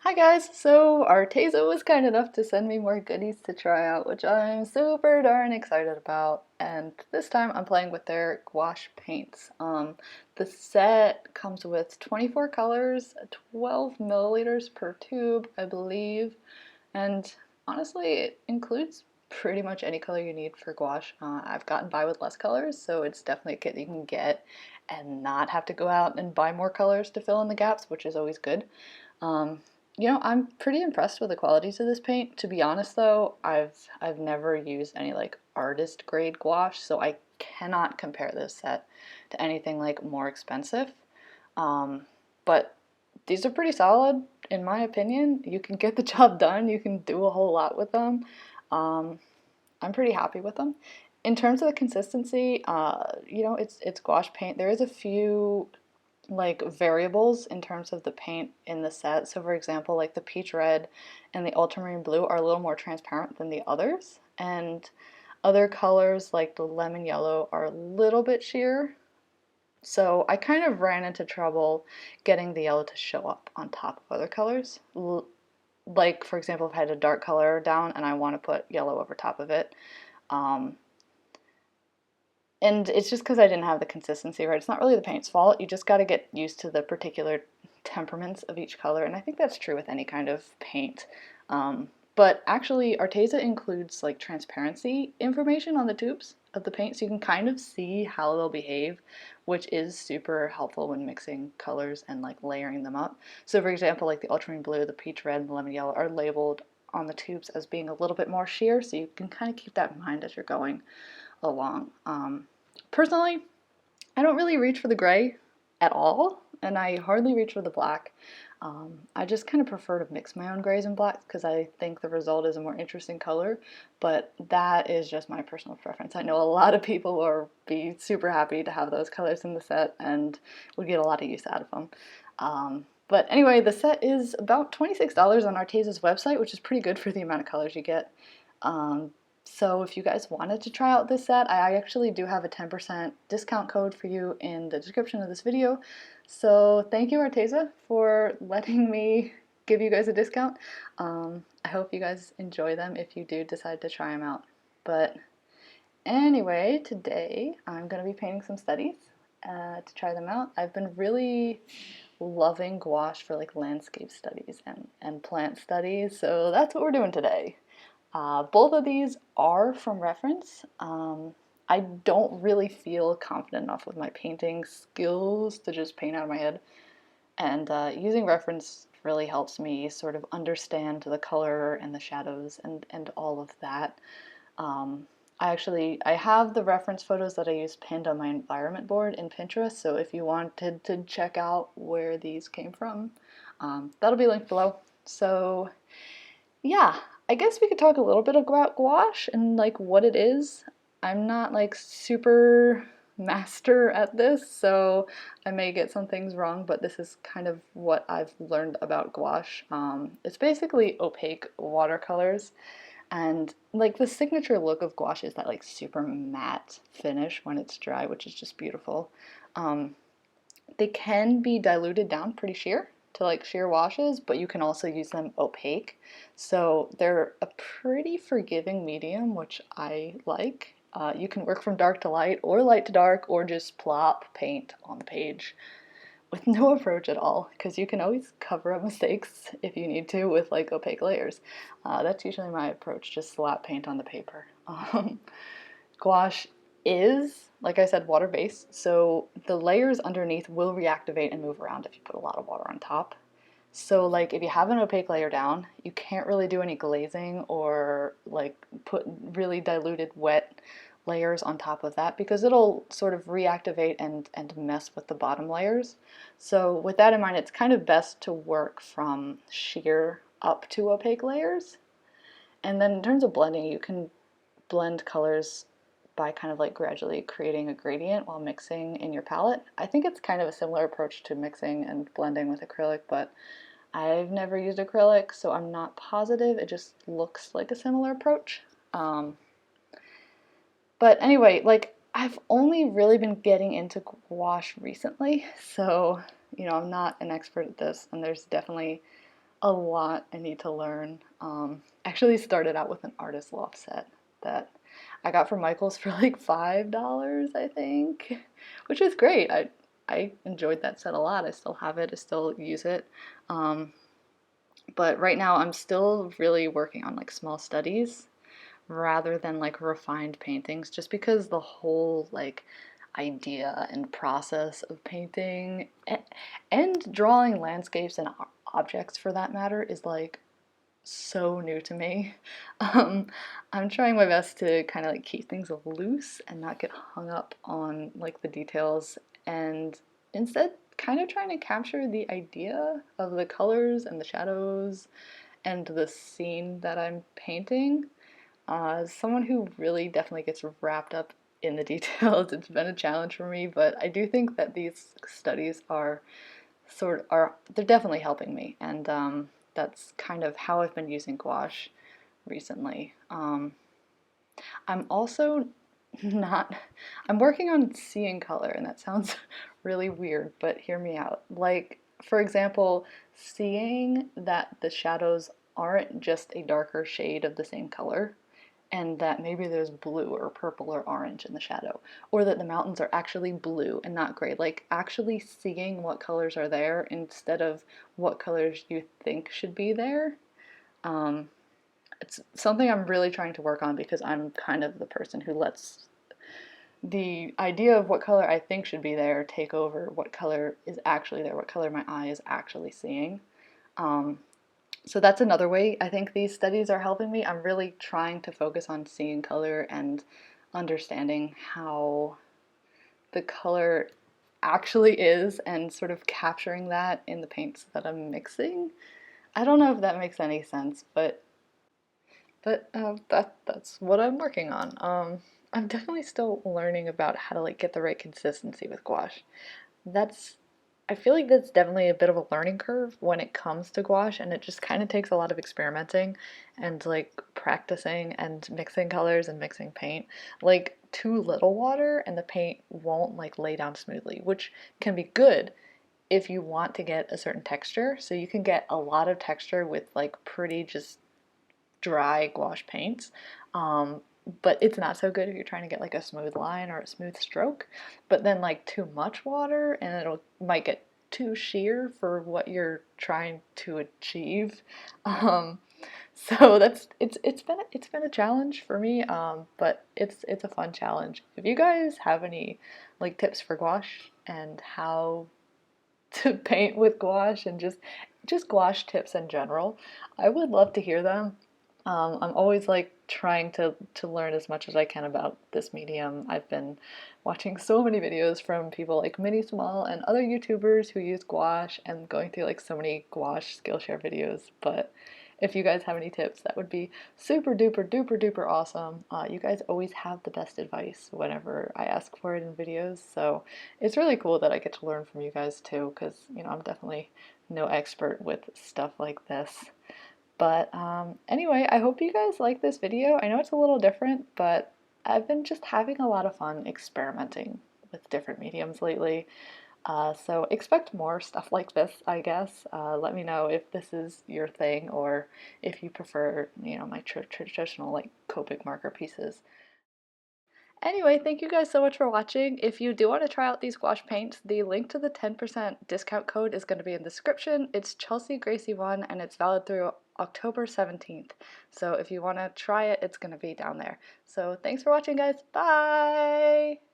Hi guys! So Arteza was kind enough to send me more goodies to try out, which I'm super darn excited about. And this time I'm playing with their gouache paints. The set comes with 24 colors, 12 milliliters per tube, I believe. And honestly, it includes pretty much any color you need for gouache. I've gotten by with less colors, so it's definitely a kit you can get and not have to go out and buy more colors to fill in the gaps, which is always good. Um, I'm pretty impressed with the qualities of this paint. To be honest though, I've never used any like artist grade gouache, so I cannot compare this set to anything like more expensive. But these are pretty solid in my opinion. You can get the job done. You can do a whole lot with them. Um, I'm pretty happy with them. In terms of the consistency, it's gouache paint. There is a few like variables in terms of the paint in the set. So for example, like the peach red and the ultramarine blue are a little more transparent than the others, and other colors like the lemon yellow are a little bit sheer. So I kind of ran into trouble getting the yellow to show up on top of other colors. Like for example, if I had a dark color down and I want to put yellow over top of it, um, and it's just because I didn't have the consistency right. It's not really the paint's fault. You just got to get used to the particular temperaments of each color, and I think that's true with any kind of paint. But actually, Arteza includes like transparency information on the tubes of the paint, so you can kind of see how they'll behave, which is super helpful when mixing colors and like layering them up. So for example, like the ultramarine blue, the peach red, and the lemon yellow are labeled on the tubes as being a little bit more sheer, so you can kind of keep that in mind as you're going along. Personally, I don't really reach for the gray at all, and I hardly reach for the black. I just kind of prefer to mix my own grays and blacks because I think the result is a more interesting color, but that is just my personal preference. I know a lot of people will be super happy to have those colors in the set and would get a lot of use out of them. But anyway, the set is about $26 on Arteza's website, which is pretty good for the amount of colors you get. Um, so if you guys wanted to try out this set, I actually do have a 10% discount code for you in the description of this video. So thank you, Arteza, for letting me give you guys a discount. I hope you guys enjoy them if you do decide to try them out. But anyway, today I'm going to be painting some studies to try them out. I've been really loving gouache for like landscape studies and plant studies, so that's what we're doing today. Both of these are from reference. I don't really feel confident enough with my painting skills to just paint out of my head, and using reference really helps me sort of understand the color and the shadows and all of that. Um, I have the reference photos that I use pinned on my environment board in Pinterest, so if you wanted to check out where these came from, that'll be linked below. So yeah, I guess we could talk a little bit about gouache and like what it is. I'm not like super master at this, so I may get some things wrong, but this is kind of what I've learned about gouache. It's basically opaque watercolors, and like the signature look of gouache is that like super matte finish when it's dry, which is just beautiful. Um, they can be diluted down pretty sheer to like sheer washes, but you can also use them opaque. So they're a pretty forgiving medium, which I like. You can work from dark to light or light to dark or just plop paint on the page with no approach at all, because you can always cover up mistakes if you need to with like opaque layers. That's usually my approach, just slap paint on the paper. Gouache is, like I said, water-based, so the layers underneath will reactivate and move around if you put a lot of water on top. So like if you have an opaque layer down, you can't really do any glazing or like put really diluted wet layers on top of that because it'll sort of reactivate and mess with the bottom layers. So with that in mind, it's kind of best to work from sheer up to opaque layers. And then in terms of blending, you can blend colors by kind of like gradually creating a gradient while mixing in your palette. I think it's kind of a similar approach to mixing and blending with acrylic, but I've never used acrylic, so I'm not positive. It just looks like a similar approach. But anyway, like I've only really been getting into gouache recently, so I'm not an expert at this, and there's definitely a lot I need to learn. Actually started out with an artist loft set that I got from Michael's for like $5, I think, which is great. I enjoyed that set a lot. I still have it. I still use it. Um, but right now I'm still really working on like small studies rather than like refined paintings, just because the whole like idea and process of painting and drawing landscapes and objects for that matter is like so new to me. Um, I'm trying my best to kind of like keep things loose and not get hung up on like the details, and instead kind of trying to capture the idea of the colors and the shadows and the scene that I'm painting. As someone who really definitely gets wrapped up in the details, it's been a challenge for me, but I do think that these studies they're definitely helping me, and that's kind of how I've been using gouache recently. I'm also not, I'm working on seeing color, and that sounds really weird, but hear me out. Like, for example, seeing that the shadows aren't just a darker shade of the same color, and that maybe there's blue or purple or orange in the shadow, or that the mountains are actually blue and not gray. Like actually seeing what colors are there instead of what colors you think should be there. Um, it's something I'm really trying to work on because I'm kind of the person who lets the idea of what color I think should be there take over what color is actually there, what color my eye is actually seeing. Um, so that's another way I think these studies are helping me. I'm really trying to focus on seeing color and understanding how the color actually is and sort of capturing that in the paints that I'm mixing. I don't know if that makes any sense, but that's what I'm working on. I'm definitely still learning about how to like get the right consistency with gouache. That's I feel like that's definitely a bit of a learning curve when it comes to gouache, and it just kind of takes a lot of experimenting and like practicing and mixing colors and mixing paint. Like too little water and the paint won't like lay down smoothly, which can be good if you want to get a certain texture. So you can get a lot of texture with like pretty just dry gouache paints. But it's not so good if you're trying to get like a smooth line or a smooth stroke. But then like too much water and it might get too sheer for what you're trying to achieve. Um, so it's been a challenge for me, but it's a fun challenge. If you guys have any like tips for gouache and how to paint with gouache and just gouache tips in general, I would love to hear them. I'm always like trying to learn as much as I can about this medium. I've been watching so many videos from people like Mini Small and other YouTubers who use gouache and going through like so many gouache Skillshare videos. But if you guys have any tips, that would be super duper duper duper awesome. You guys always have the best advice whenever I ask for it in videos, so it's really cool that I get to learn from you guys too, because you know I'm definitely no expert with stuff like this. But anyway, I hope you guys like this video. I know it's a little different, but I've been just having a lot of fun experimenting with different mediums lately. So expect more stuff like this, I guess. Let me know if this is your thing or if you prefer, you know, my traditional like Copic marker pieces. Anyway, thank you guys so much for watching. If you do want to try out these gouache paints, the link to the 10% discount code is going to be in the description. It's Chelsea Gracei 1 and it's valid through October 17th. So if you want to try it, it's going to be down there. So thanks for watching, guys. Bye!